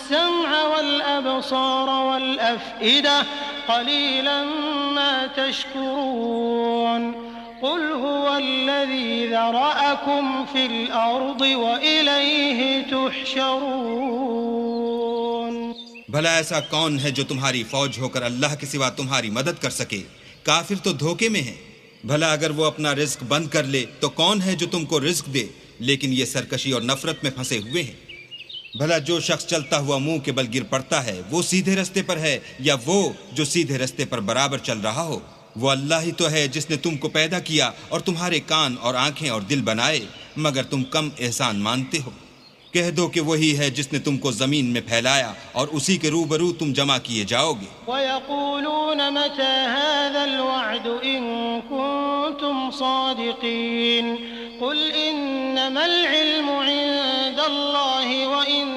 السمع والأبصار والأفئدة قليلا ما تشكرون قل هو الذي ذرأكم في الأرض وإليه تحشرون۔ بھلا ایسا کون ہے جو تمہاری فوج ہو کر اللہ کے سوا تمہاری مدد کر سکے؟ کافر تو دھوکے میں ہیں۔ بھلا اگر وہ اپنا رزق بند کر لے تو کون ہے جو تم کو رزق دے؟ لیکن یہ سرکشی اور نفرت میں پھنسے ہوئے ہیں۔ بھلا جو شخص چلتا ہوا منہ کے بل گر پڑتا ہے وہ سیدھے رستے پر ہے یا وہ جو سیدھے رستے پر برابر چل رہا ہو؟ وہ اللہ ہی تو ہے جس نے تم کو پیدا کیا اور تمہارے کان اور آنکھیں اور دل بنائے، مگر تم کم احسان مانتے ہو۔ کہہ دو کہ وہی ہے جس نے تم کو زمین میں پھیلایا اور اسی کے روبرو تم جمع کیے جاؤ گے۔ وَيَقُولُونَ مَتَى هَذَا الْوَعْدُ إِن كُنتُمْ صَادِقِينَ قُلْ إِنَّمَا الْعِلْمُ عِندَ اللَّهِ وَإِنَّ